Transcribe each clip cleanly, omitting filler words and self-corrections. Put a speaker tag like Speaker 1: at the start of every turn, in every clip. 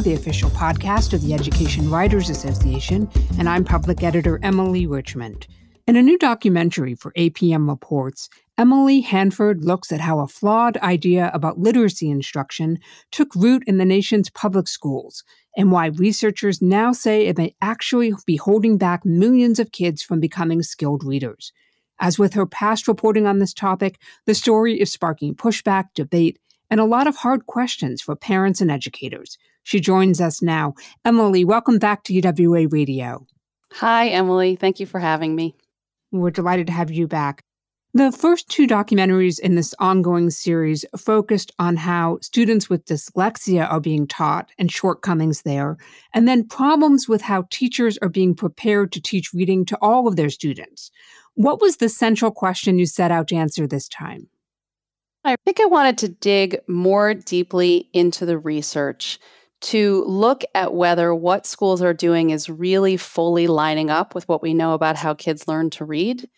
Speaker 1: the official podcast of the Education Writers Association, and I'm public editor Emily Richmond. In a new documentary for APM Reports, Emily Hanford looks at how a flawed idea about literacy instruction took root in the nation's public schools, and why researchers now say it may actually be holding back millions of kids from becoming skilled readers. As with her past reporting on this topic, the story is sparking pushback, debate, and a lot of hard questions for parents and educators. She joins us now. Emily, welcome back to UWA Radio.
Speaker 2: Hi, Emily. Thank you for having me.
Speaker 1: We're delighted to have you back. The first two documentaries in this ongoing series focused on how students with dyslexia are being taught and shortcomings there, and then problems with how teachers are being prepared to teach reading to all of their students. What was the central question you set out to answer this time?
Speaker 2: I think I wanted to dig more deeply into the research to look at whether what schools are doing is really fully lining up with what we know about how kids learn to read.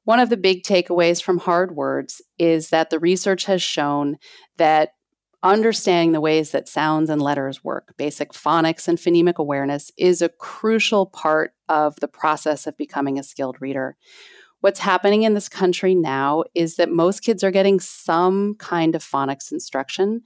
Speaker 2: One of the big takeaways from Hard Words is that the research has shown that understanding the ways that sounds and letters work, basic phonics and phonemic awareness, is a crucial part of the process of becoming a skilled reader. What's happening in this country now is that most kids are getting some kind of phonics instruction,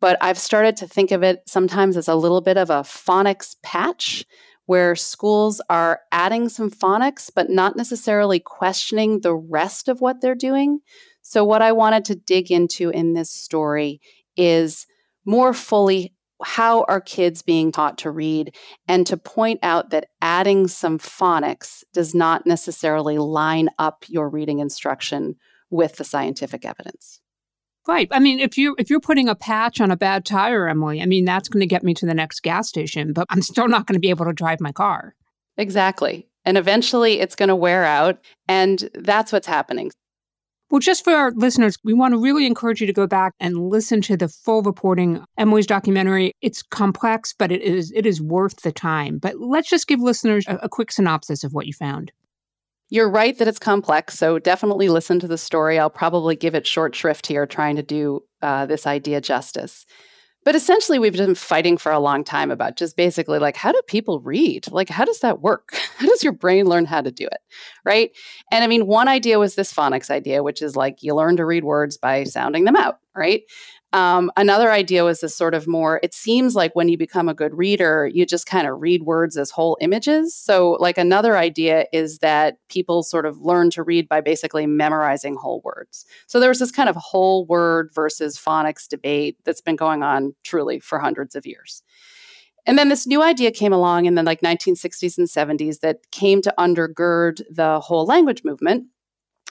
Speaker 2: but I've started to think of it sometimes as a little bit of a phonics patch, where schools are adding some phonics, but not necessarily questioning the rest of what they're doing. So what I wanted to dig into in this story is more fully, how are kids being taught to read, and to point out that adding some phonics does not necessarily line up your reading instruction with the scientific evidence.
Speaker 1: Right. I mean, if you're putting a patch on a bad tire, Emily, I mean, that's going to get me to the next gas station, but I'm still not going to be able to drive my car.
Speaker 2: Exactly. And eventually it's going to wear out, and that's what's happening.
Speaker 1: Well, just for our listeners, we want to really encourage you to go back and listen to the full reporting, Emily's documentary. It's complex, but it is worth the time. But let's just give listeners a quick synopsis of what you found.
Speaker 2: You're right that it's complex, so definitely listen to the story. I'll probably give it short shrift here, trying to do this idea justice. But essentially, we've been fighting for a long time about just basically like, how do people read? Like, how does that work? How does your brain learn how to do it, right? And I mean, one idea was this phonics idea, which is like you learn to read words by sounding them out, right? Another idea was this sort of more, it seems like when you become a good reader, you just kind of read words as whole images. So like another idea is that people sort of learn to read by basically memorizing whole words. So there was this kind of whole word versus phonics debate that's been going on truly for hundreds of years. And then this new idea came along in the like 1960s and 70s that came to undergird the whole language movement.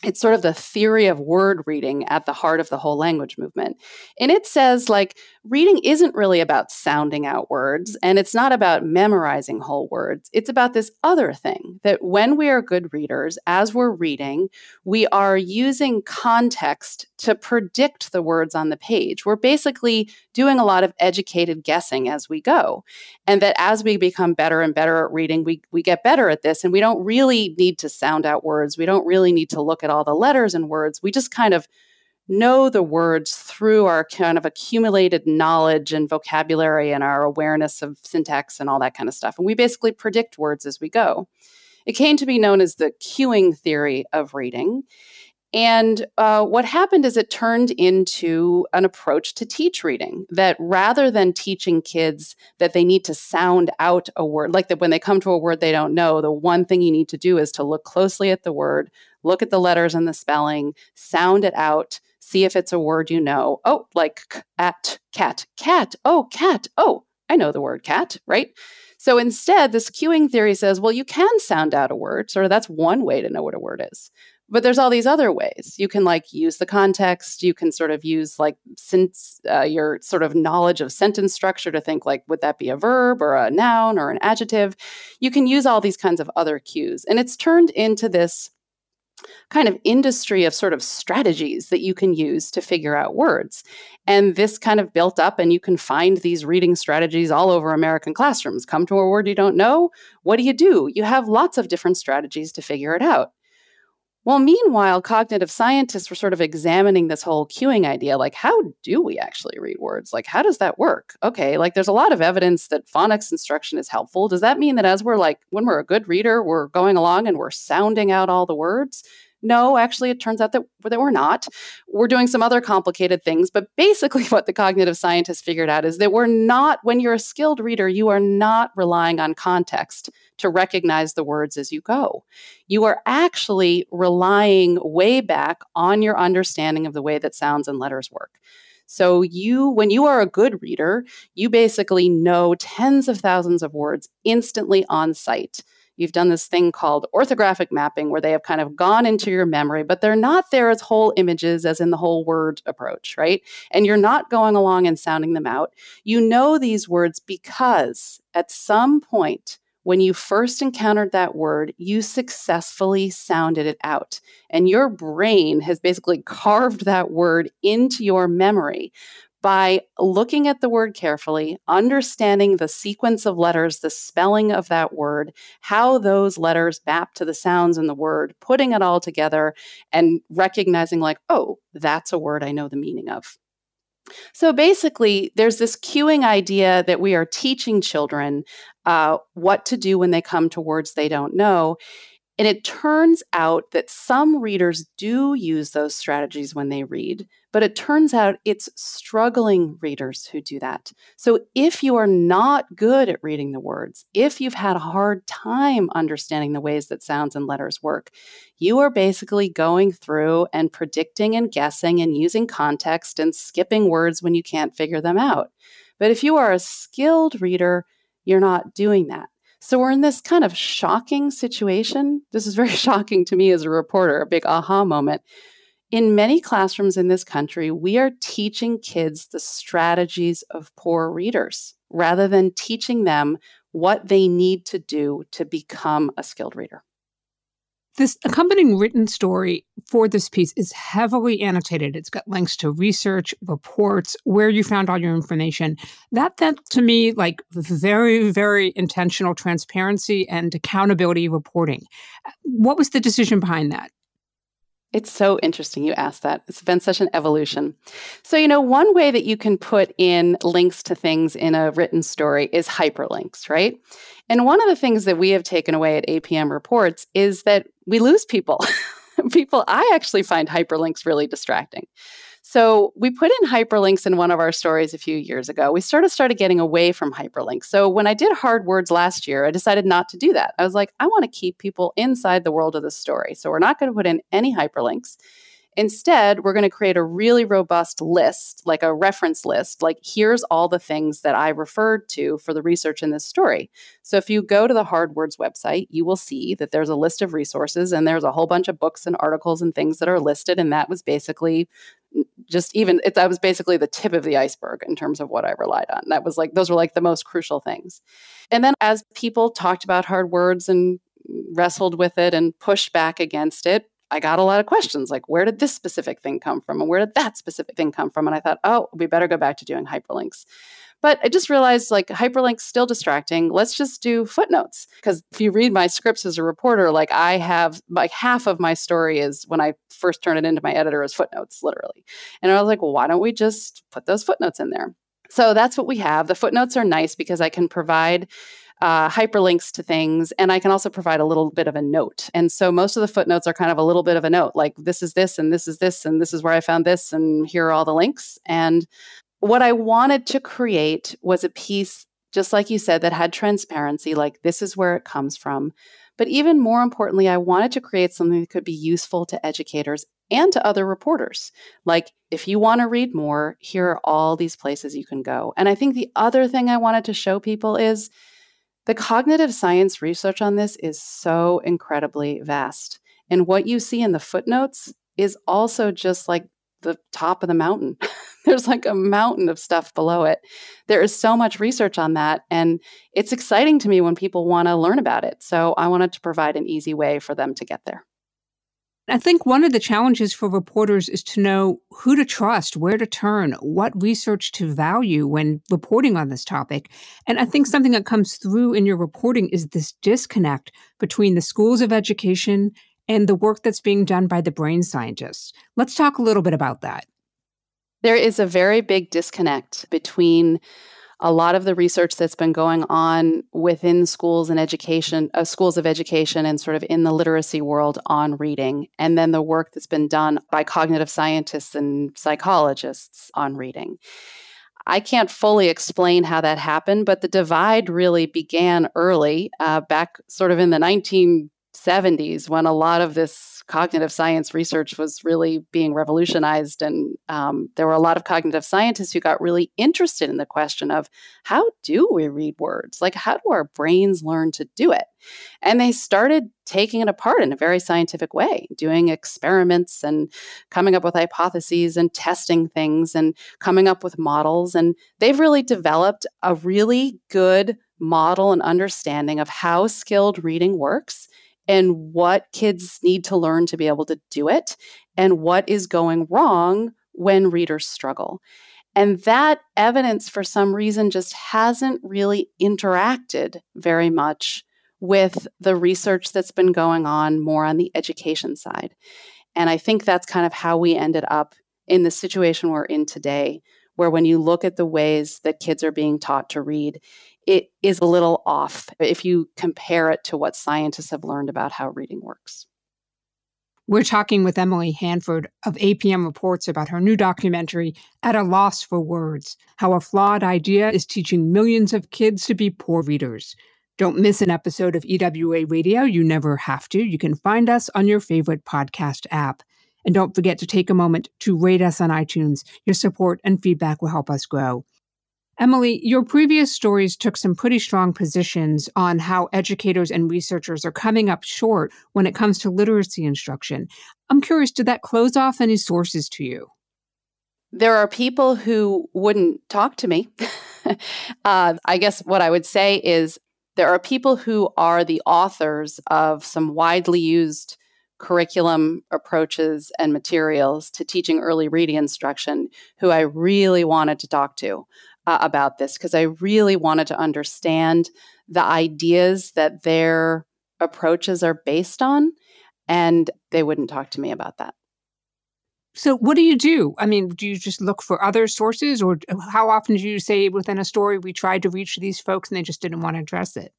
Speaker 2: It's sort of the theory of word reading at the heart of the whole language movement. And it says, like, reading isn't really about sounding out words, and it's not about memorizing whole words. It's about this other thing, that when we are good readers, as we're reading, we are using context to predict the words on the page. We're basically doing a lot of educated guessing as we go. And that as we become better and better at reading, we get better at this, and we don't really need to sound out words. We don't really need to look at all the letters and words. We just kind of know the words through our kind of accumulated knowledge and vocabulary and our awareness of syntax and all that kind of stuff. And we basically predict words as we go. It came to be known as the cueing theory of reading. And what happened is it turned into an approach to teach reading, that rather than teaching kids that they need to sound out a word, like that when they come to a word they don't know, the one thing you need to do is to look closely at the word, look at the letters and the spelling, sound it out, see if it's a word you know. Oh, like at, cat, cat, oh, cat, oh, I know the word cat, right? So instead, this cueing theory says, well, you can sound out a word. Sort of that's one way to know what a word is. But there's all these other ways. You can like use the context. You can sort of use like since your sort of knowledge of sentence structure to think like, would that be a verb or a noun or an adjective? You can use all these kinds of other cues. And it's turned into this kind of industry of sort of strategies that you can use to figure out words. And this kind of built up, and you can find these reading strategies all over American classrooms. Come to a word you don't know. What do? You have lots of different strategies to figure it out. Well, meanwhile, cognitive scientists were sort of examining this whole cueing idea. Like, how do we actually read words? Like, how does that work? Okay, like there's a lot of evidence that phonics instruction is helpful. Does that mean that as we're like, when we're a good reader, we're going along and we're sounding out all the words? No, actually, it turns out that we're not. We're doing some other complicated things. But basically, what the cognitive scientists figured out is that we're not, when you're a skilled reader, you are not relying on context to recognize the words as you go. You are actually relying way back on your understanding of the way that sounds and letters work. So when you are a good reader, you basically know tens of thousands of words instantly on sight. You've done this thing called orthographic mapping where they have kind of gone into your memory, but they're not there as whole images as in the whole word approach, right? And you're not going along and sounding them out. You know these words because at some point, when you first encountered that word, you successfully sounded it out. And your brain has basically carved that word into your memory by looking at the word carefully, understanding the sequence of letters, the spelling of that word, how those letters map to the sounds in the word, putting it all together and recognizing like, oh, that's a word I know the meaning of. So basically, there's this cueing idea that we are teaching children what to do when they come to words they don't know. And it turns out that some readers do use those strategies when they read, but it turns out it's struggling readers who do that. So if you are not good at reading the words, if you've had a hard time understanding the ways that sounds and letters work, you are basically going through and predicting and guessing and using context and skipping words when you can't figure them out. But if you are a skilled reader, you're not doing that. So we're in this kind of shocking situation. This is very shocking to me as a reporter, a big aha moment. In many classrooms in this country, we are teaching kids the strategies of poor readers rather than teaching them what they need to do to become a skilled reader.
Speaker 1: This accompanying written story for this piece is heavily annotated. It's got links to research, reports, where you found all your information. That to me like very, very intentional transparency and accountability reporting. What was the decision behind that?
Speaker 2: It's so interesting you asked that. It's been such an evolution. So, one way that you can put in links to things in a written story is hyperlinks, right? And one of the things that we have taken away at APM Reports is that we lose people. I actually find hyperlinks really distracting. So we put in hyperlinks in one of our stories a few years ago. We started getting away from hyperlinks. So when I did hard words last year, I decided not to do that. I was like, I want to keep people inside the world of the story. So we're not going to put in any hyperlinks. Instead, we're going to create a really robust list, like a reference list, like here's all the things that I referred to for the research in this story. So if you go to the Hard Words website, you will see that there's a list of resources and there's a whole bunch of books and articles and things that are listed. And that was basically that was basically the tip of the iceberg in terms of what I relied on. Those were like the most crucial things. And then as people talked about hard words and wrestled with it and pushed back against it, I got a lot of questions like, where did this specific thing come from? And where did that specific thing come from? And I thought, oh, we better go back to doing hyperlinks. But I just realized like hyperlinks still distracting. Let's just do footnotes. Because if you read my scripts as a reporter, like I have like half of my story is when I first turn it into my editor as footnotes, literally. And I was like, well, why don't we just put those footnotes in there? So that's what we have. The footnotes are nice because I can provide hyperlinks to things, and I can also provide a little bit of a note. And so most of the footnotes are kind of a little bit of a note, like this is this, and this is this, and this is where I found this, and here are all the links. And what I wanted to create was a piece, just like you said, that had transparency, like this is where it comes from. But even more importantly, I wanted to create something that could be useful to educators and to other reporters. Like, if you want to read more, here are all these places you can go. And I think the other thing I wanted to show people is the cognitive science research on this is so incredibly vast. And what you see in the footnotes is also just like the top of the mountain. There's like a mountain of stuff below it. There is so much research on that. And it's exciting to me when people want to learn about it. So I wanted to provide an easy way for them to get there.
Speaker 1: I think one of the challenges for reporters is to know who to trust, where to turn, what research to value when reporting on this topic. And I think something that comes through in your reporting is this disconnect between the schools of education and the work that's being done by the brain scientists. Let's talk a little bit about that.
Speaker 2: There is a very big disconnect between a lot of the research that's been going on within schools and education, schools of education and sort of in the literacy world on reading, and then the work that's been done by cognitive scientists and psychologists on reading. I can't fully explain how that happened, but the divide really began early, back sort of in the 1970s, when a lot of this cognitive science research was really being revolutionized. And there were a lot of cognitive scientists who got really interested in the question of how do we read words? Like, how do our brains learn to do it? And they started taking it apart in a very scientific way, doing experiments and coming up with hypotheses and testing things and coming up with models. And they've really developed a really good model and understanding of how skilled reading works and what kids need to learn to be able to do it and what is going wrong when readers struggle. And that evidence, for some reason, just hasn't really interacted very much with the research that's been going on more on the education side. And I think that's kind of how we ended up in the situation we're in today, where when you look at the ways that kids are being taught to read, it is a little off if you compare it to what scientists have learned about how reading works.
Speaker 1: We're talking with Emily Hanford of APM Reports about her new documentary, At a Loss for Words, How a Flawed Idea is Teaching Millions of Kids to Be Poor Readers. Don't miss an episode of EWA Radio. You never have to. You can find us on your favorite podcast app. And don't forget to take a moment to rate us on iTunes. Your support and feedback will help us grow. Emily, your previous stories took some pretty strong positions on how educators and researchers are coming up short when it comes to literacy instruction. I'm curious, did that close off any sources to you?
Speaker 2: There are people who wouldn't talk to me. I guess what I would say is there are people who are the authors of some widely used curriculum approaches and materials to teaching early reading instruction who I really wanted to talk to about this, because I really wanted to understand the ideas that their approaches are based on, and they wouldn't talk to me about that.
Speaker 1: So what do you do? I mean, do you just look for other sources, or how often do you say within a story, we tried to reach these folks and they just didn't want to address it?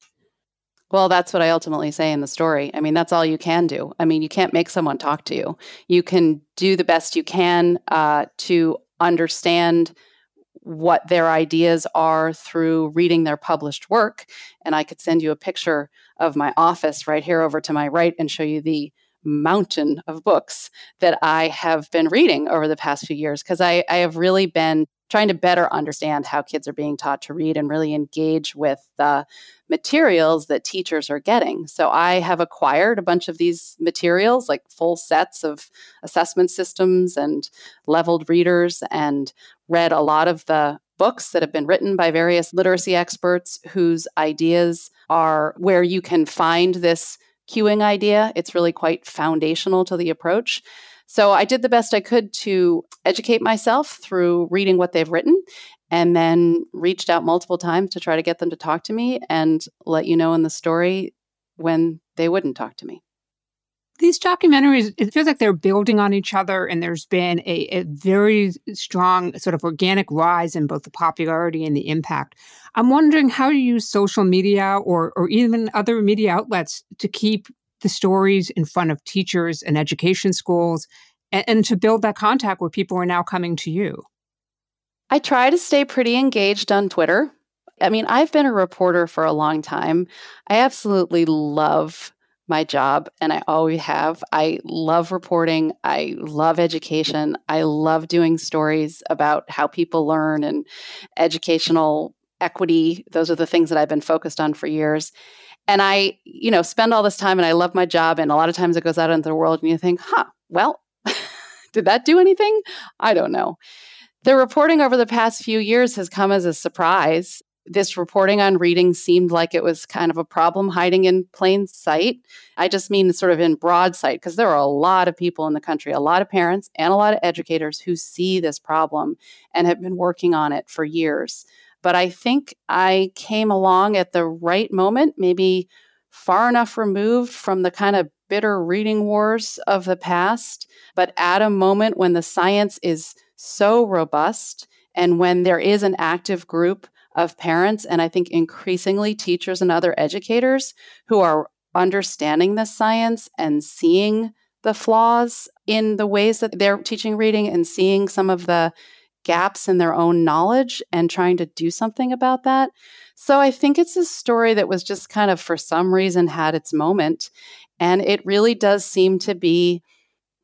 Speaker 2: Well, that's what I ultimately say in the story. I mean, that's all you can do. I mean, you can't make someone talk to you. You can do the best you can to understand what their ideas are through reading their published work. And I could send you a picture of my office right here over to my right and show you the mountain of books that I have been reading over the past few years, because I have really been trying to better understand how kids are being taught to read and really engage with the materials that teachers are getting. So I have acquired a bunch of these materials, like full sets of assessment systems and leveled readers, and read a lot of the books that have been written by various literacy experts whose ideas are where you can find this cueing idea. It's really quite foundational to the approach. So I did the best I could to educate myself through reading what they've written, and then reached out multiple times to try to get them to talk to me and let you know in the story when they wouldn't talk to me.
Speaker 1: These documentaries, it feels like they're building on each other, and there's been a very strong sort of organic rise in both the popularity and the impact. I'm wondering how you use social media or even other media outlets to keep the stories in front of teachers and education schools and to build that contact where people are now coming to you.
Speaker 2: I try to stay pretty engaged on Twitter. I mean, I've been a reporter for a long time. I absolutely love my job, and I always have. I love reporting. I love education. I love doing stories about how people learn and educational equity. Those are the things that I've been focused on for years. And I, spend all this time, and I love my job. And a lot of times it goes out into the world and you think, well, did that do anything? I don't know. The reporting over the past few years has come as a surprise. This reporting on reading seemed like it was kind of a problem hiding in plain sight. I just mean sort of in broad sight, because there are a lot of people in the country, a lot of parents and a lot of educators who see this problem and have been working on it for years. But I think I came along at the right moment, maybe far enough removed from the kind of bitter reading wars of the past, but at a moment when the science is so robust and when there is an active group of parents, and I think increasingly teachers and other educators who are understanding the science and seeing the flaws in the ways that they're teaching reading and seeing some of the gaps in their own knowledge and trying to do something about that. So I think it's a story that was just kind of, for some reason, had its moment. And it really does seem to be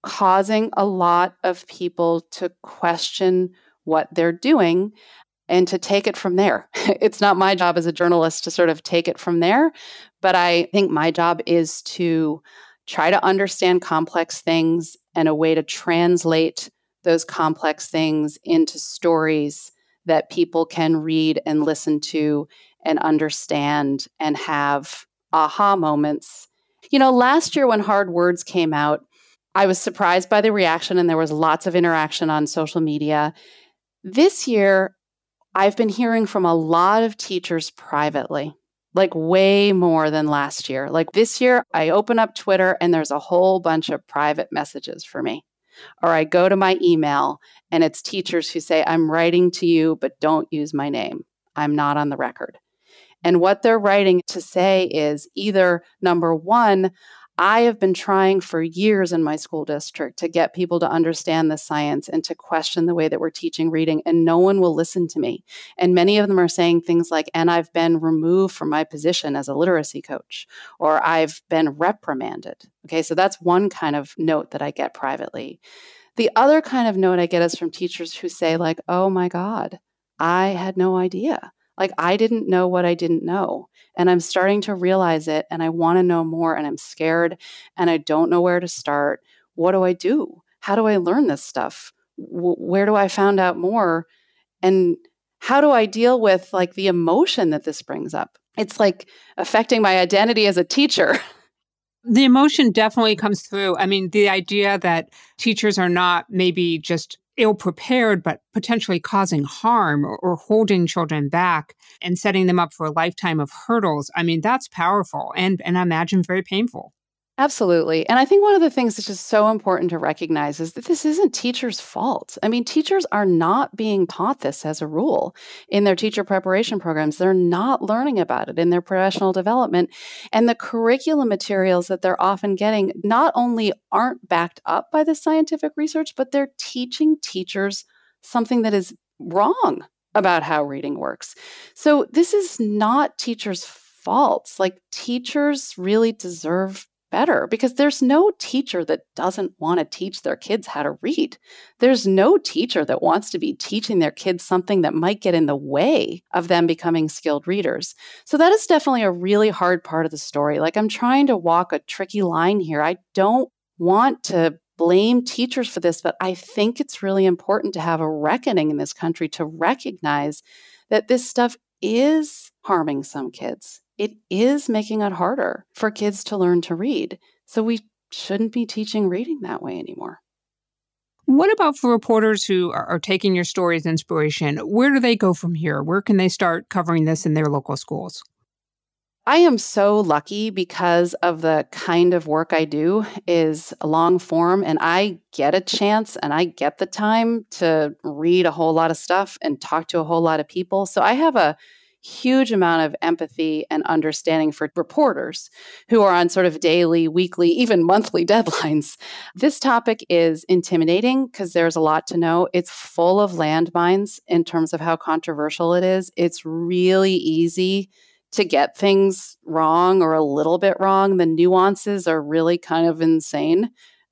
Speaker 2: causing a lot of people to question what they're doing and to take it from there. It's not my job as a journalist to sort of take it from there, but I think my job is to try to understand complex things and a way to translate those complex things into stories that people can read and listen to and understand and have aha moments. Last year when Hard Words came out, I was surprised by the reaction and there was lots of interaction on social media. This year, I've been hearing from a lot of teachers privately, like way more than last year. Like this year, I open up Twitter and there's a whole bunch of private messages for me. Or I go to my email and it's teachers who say, I'm writing to you, but don't use my name. I'm not on the record. And what they're writing to say is either, number one, I have been trying for years in my school district to get people to understand the science and to question the way that we're teaching reading, and no one will listen to me. And many of them are saying things like, and I've been removed from my position as a literacy coach, or I've been reprimanded. Okay, so that's one kind of note that I get privately. The other kind of note I get is from teachers who say, like, oh my God, I had no idea. Like, I didn't know what I didn't know. And I'm starting to realize it. And I want to know more. And I'm scared. And I don't know where to start. What do I do? How do I learn this stuff? Where do I find out more? And how do I deal with like the emotion that this brings up? It's like affecting my identity as a teacher.
Speaker 1: The emotion definitely comes through. I mean, the idea that teachers are not maybe just ill prepared, but potentially causing harm or holding children back and setting them up for a lifetime of hurdles. I mean, that's powerful and I imagine very painful.
Speaker 2: Absolutely. And I think one of the things that's just so important to recognize is that this isn't teachers' fault. I mean, teachers are not being taught this as a rule in their teacher preparation programs. They're not learning about it in their professional development. And the curriculum materials that they're often getting not only aren't backed up by the scientific research, but they're teaching teachers something that is wrong about how reading works. So this is not teachers' faults. Like, teachers really deserve better, because there's no teacher that doesn't want to teach their kids how to read. There's no teacher that wants to be teaching their kids something that might get in the way of them becoming skilled readers. So that is definitely a really hard part of the story. Like, I'm trying to walk a tricky line here. I don't want to blame teachers for this, but I think it's really important to have a reckoning in this country to recognize that this stuff is harming some kids. It is making it harder for kids to learn to read. So we shouldn't be teaching reading that way anymore.
Speaker 1: What about for reporters who are taking your story as inspiration? Where do they go from here? Where can they start covering this in their local schools?
Speaker 2: I am so lucky because of the kind of work I do is long form, and I get a chance and I get the time to read a whole lot of stuff and talk to a whole lot of people. So I have a huge amount of empathy and understanding for reporters who are on sort of daily, weekly, even monthly deadlines. This topic is intimidating because there's a lot to know. It's full of landmines in terms of how controversial it is. It's really easy to get things wrong or a little bit wrong. The nuances are really kind of insane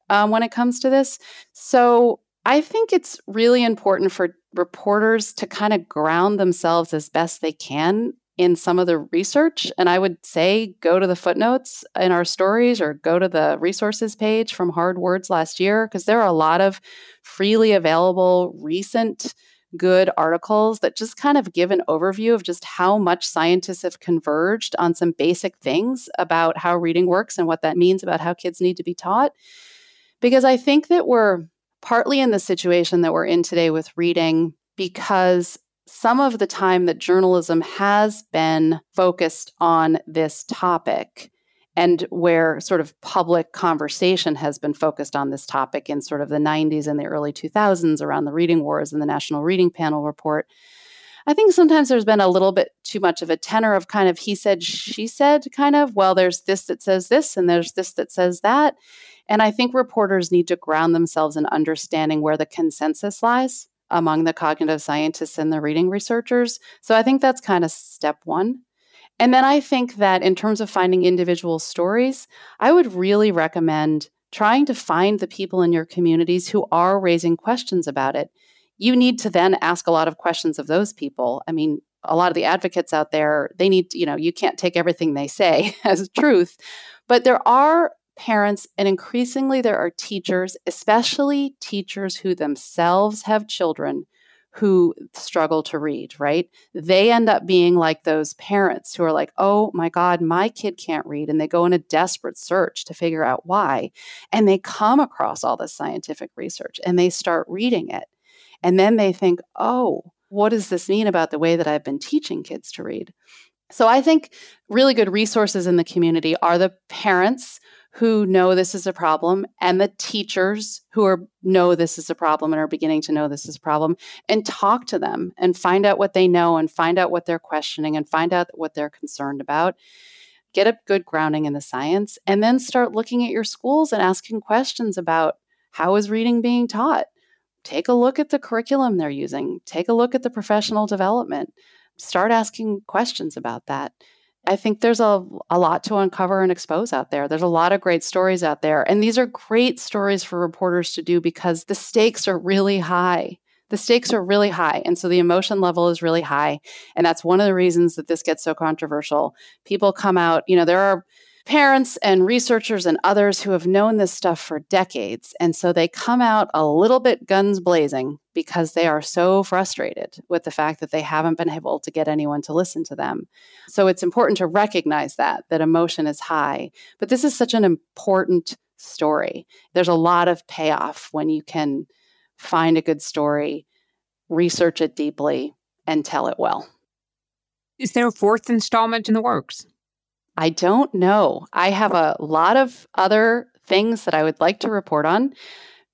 Speaker 2: when it comes to this. So I think it's really important for reporters to kind of ground themselves as best they can in some of the research. And I would say go to the footnotes in our stories or go to the resources page from Hard Words last year, because there are a lot of freely available recent good articles that just kind of give an overview of just how much scientists have converged on some basic things about how reading works and what that means about how kids need to be taught. Because I think that we're partly in the situation that we're in today with reading because some of the time that journalism has been focused on this topic and where sort of public conversation has been focused on this topic in sort of the 90s and the early 2000s around the reading wars and the National Reading Panel report. I think sometimes there's been a little bit too much of a tenor of kind of he said, she said kind of, well, there's this that says this and there's this that says that. And I think reporters need to ground themselves in understanding where the consensus lies among the cognitive scientists and the reading researchers. So I think that's kind of step one. And then I think that in terms of finding individual stories, I would really recommend trying to find the people in your communities who are raising questions about it. You need to then ask a lot of questions of those people. I mean, a lot of the advocates out there, they need, you can't take everything they say as truth, but there are parents and increasingly there are teachers, especially teachers who themselves have children who struggle to read, right? They end up being like those parents who are like, oh my God, my kid can't read. And they go in a desperate search to figure out why. And they come across all this scientific research and they start reading it. And then they think, oh, what does this mean about the way that I've been teaching kids to read? So I think really good resources in the community are the parents who know this is a problem and the teachers who know this is a problem and are beginning to know this is a problem, and talk to them and find out what they know and find out what they're questioning and find out what they're concerned about. Get a good grounding in the science and then start looking at your schools and asking questions about how is reading being taught? Take a look at the curriculum they're using. Take a look at the professional development. Start asking questions about that. I think there's a lot to uncover and expose out there. There's a lot of great stories out there. And these are great stories for reporters to do because the stakes are really high. The stakes are really high. And so the emotion level is really high. And that's one of the reasons that this gets so controversial. People come out, there are parents and researchers and others who have known this stuff for decades. And so they come out a little bit guns blazing because they are so frustrated with the fact that they haven't been able to get anyone to listen to them. So it's important to recognize that emotion is high. But this is such an important story. There's a lot of payoff when you can find a good story, research it deeply, and tell it well.
Speaker 1: Is there a fourth installment in the works?
Speaker 2: I don't know. I have a lot of other things that I would like to report on.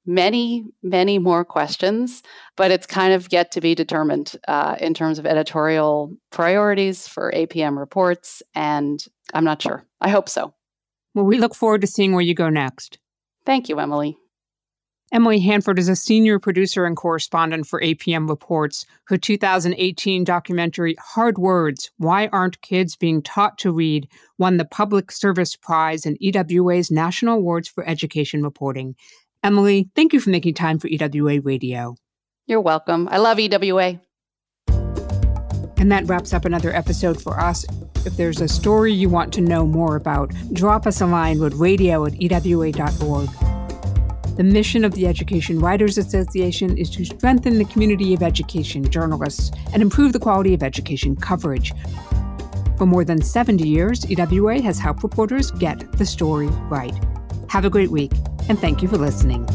Speaker 2: Many, many more questions, but it's kind of yet to be determined in terms of editorial priorities for APM reports, and I'm not sure. I hope so.
Speaker 1: Well, we look forward to seeing where you go next.
Speaker 2: Thank you, Emily.
Speaker 1: Emily Hanford is a senior producer and correspondent for APM Reports. Her 2018 documentary, Hard Words, Why Aren't Kids Being Taught to Read, won the Public Service Prize and EWA's National Awards for Education Reporting. Emily, thank you for making time for EWA Radio.
Speaker 2: You're welcome. I love EWA.
Speaker 1: And that wraps up another episode for us. If there's a story you want to know more about, drop us a line with radio@ewa.org. The mission of the Education Writers Association is to strengthen the community of education journalists and improve the quality of education coverage. For more than 70 years, EWA has helped reporters get the story right. Have a great week, and thank you for listening.